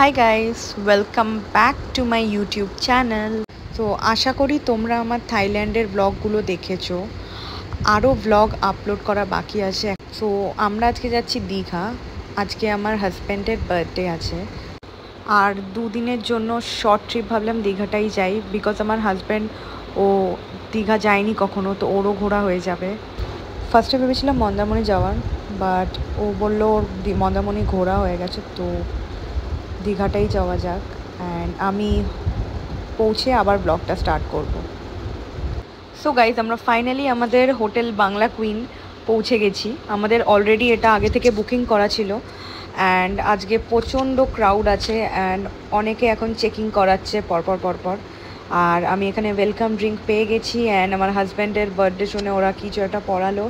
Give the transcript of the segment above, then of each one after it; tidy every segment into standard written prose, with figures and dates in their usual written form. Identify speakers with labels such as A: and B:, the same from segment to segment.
A: Hi guys, welcome back to my YouTube channel. তো আশা করি তোমরা আমার থাইল্যান্ডের ব্লগগুলো দেখেছো। আরও ব্লগ আপলোড করা বাকি আছে। সো আমরা আজকে যাচ্ছি দীঘা। আজকে আমার হাজব্যান্ডের বার্থডে আছে, আর দুদিনের জন্য শর্ট ট্রিপ ভাবলাম দীঘাটাই যাই, বিকজ আমার হাজব্যান্ড ও দীঘা যায়নি কখনো, তো ওরও ঘোরা হয়ে যাবে। ফার্স্টে ভেবেছিলাম মন্দারমণি যাওয়ার, বাট ও বললো ওর মন্দারমণি ঘোরা হয়ে গেছে, তো দীঘাটাই যাওয়া যাক। অ্যান্ড আমি পৌঁছে আবার ব্লগটা স্টার্ট করব। সো গাইজ, আমরা ফাইনালি আমাদের হোটেল বাংলা কুইন পৌঁছে গেছি। আমাদের অলরেডি এটা আগে থেকে বুকিং করা ছিল। অ্যান্ড আজকে প্রচণ্ড ক্রাউড আছে, অ্যান্ড অনেকে এখন চেকিং করাচ্ছে পরপর। আর আমি এখানে ওয়েলকাম ড্রিঙ্ক পেয়ে গেছি, অ্যান্ড আমার হাজব্যান্ডের বার্থডে শুনে ওরা কিছু একটা পড়ালো।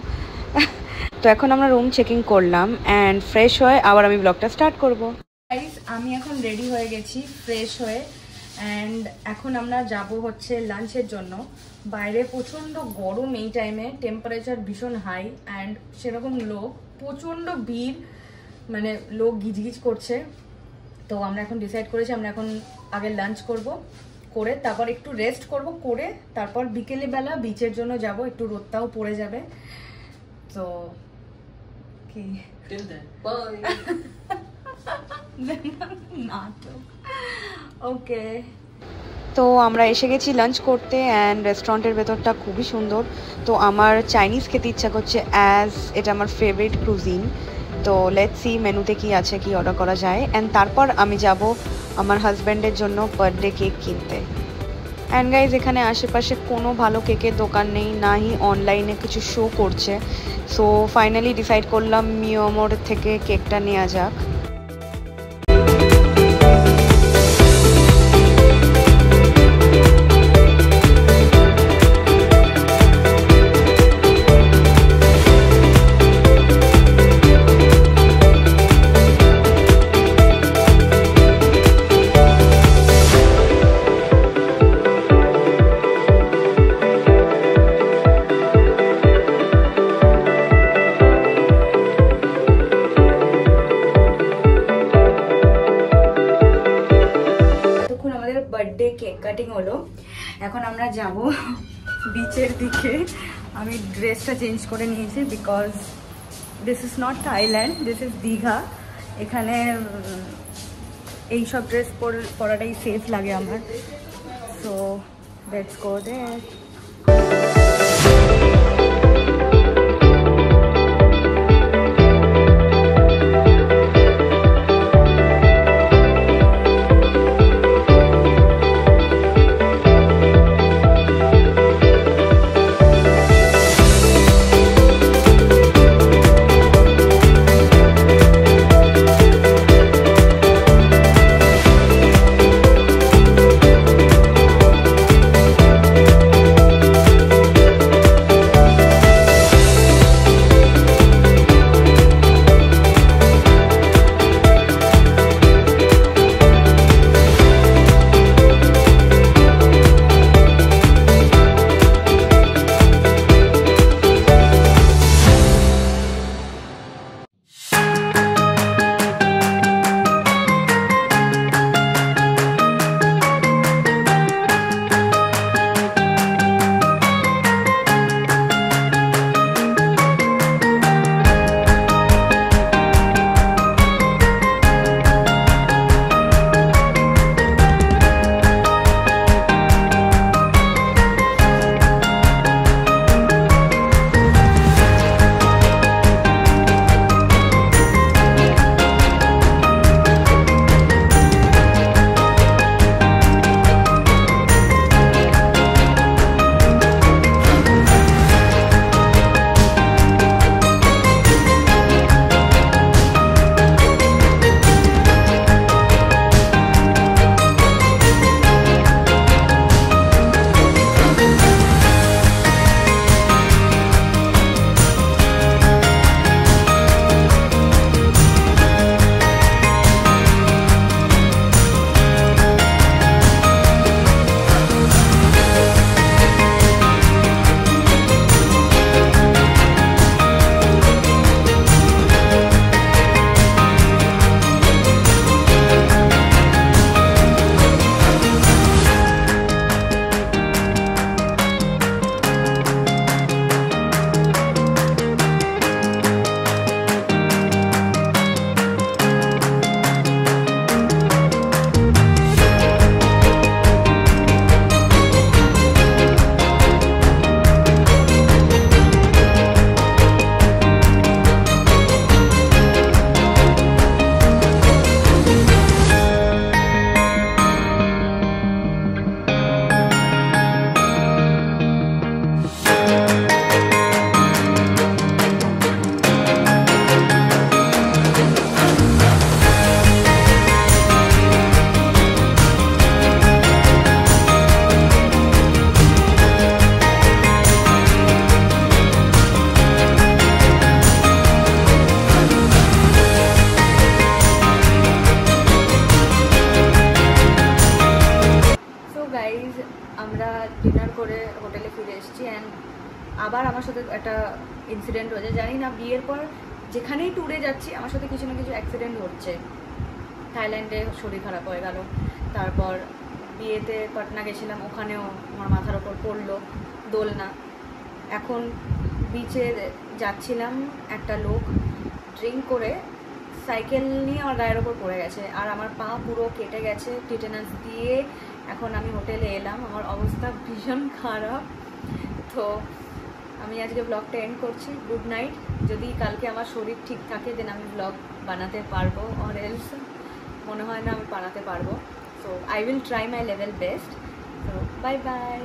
A: তো এখন আমরা রুম চেকিং করলাম, অ্যান্ড ফ্রেশ হয়ে আবার আমি ব্লগটা স্টার্ট করব। গাইস, আমি এখন রেডি হয়ে গেছি ফ্রেশ হয়ে, অ্যান্ড এখন আমরা যাব হচ্ছে লাঞ্চের জন্য। বাইরে প্রচণ্ড গরম, এই টাইমে টেম্পারেচার ভীষণ হাই, অ্যান্ড সেরকম লোক, প্রচণ্ড ভিড়, মানে লোক গিজগিজ করছে। তো আমরা এখন ডিসাইড করেছি আমরা এখন আগে লাঞ্চ করে তারপর একটু রেস্ট করে তারপর বিকেলে বেলা বিচের জন্য যাব। একটু রোদটাও পড়ে যাবে। তো কি ওকে, তো আমরা এসে গেছি লাঞ্চ করতে, অ্যান্ড রেস্টুরেন্টের ভেতরটা খুবই সুন্দর। তো আমার চাইনিজ খেতে ইচ্ছা করছে, অ্যাজ এটা আমার ফেভারিট ক্রুজিন। তো লেটস সি মেনুতে কি আছে, কি অর্ডার করা যায়। অ্যান্ড তারপর আমি যাব আমার হাজব্যান্ডের জন্য বার্থডে কেক কিনতে। অ্যান্ড গাইজ, এখানে আশেপাশে কোনো ভালো কেকের দোকান নেই, না হি অনলাইনে কিছু শো করছে। সো ফাইনালি ডিসাইড করলাম মিওমোর থেকে কেকটা নেওয়া যাক। বার্থডে কেক কাটিং হলো, এখন আমরা যাব বিচের দিকে। আমি ড্রেসটা চেঞ্জ করে নিয়েছি, because this is not Thailand, this is Digha. এখানে এইসব ড্রেস পরাটাই সেফ লাগে আমার। সো লেটস গো দেয়ার।
B: আবার আমার সাথে একটা ইনসিডেন্ট হয়েছে, জানি না বিয়ের পর যেখানেই ট্যুরে যাচ্ছি আমার সাথে কিছু না কিছু অ্যাক্সিডেন্ট হচ্ছে। থাইল্যান্ডে শরীর খারাপ হয়ে গেল, তারপর বিয়েতে পাটনা গেছিলাম, ওখানেও আমার মাথার ওপর পড়লো দোলনা। এখন বিচে যাচ্ছিলাম, একটা লোক ড্রিঙ্ক করে সাইকেল নিয়ে আমার গায়ের ওপর পড়ে গেছে, আর আমার পা পুরো কেটে গেছে টিটেনাস দিয়ে। এখন আমি হোটেলে এলাম, আমার অবস্থা ভীষণ খারাপ। তো আমি আজকে ব্লগটা এন্ড করছি। Good night. যদি কালকে আমার শরীর ঠিক থাকে দেন আমি ব্লগ বানাতে পারবো, অর এলস মনে হয় না আমি বানাতে পারবো। So I will try my level best. So bye bye.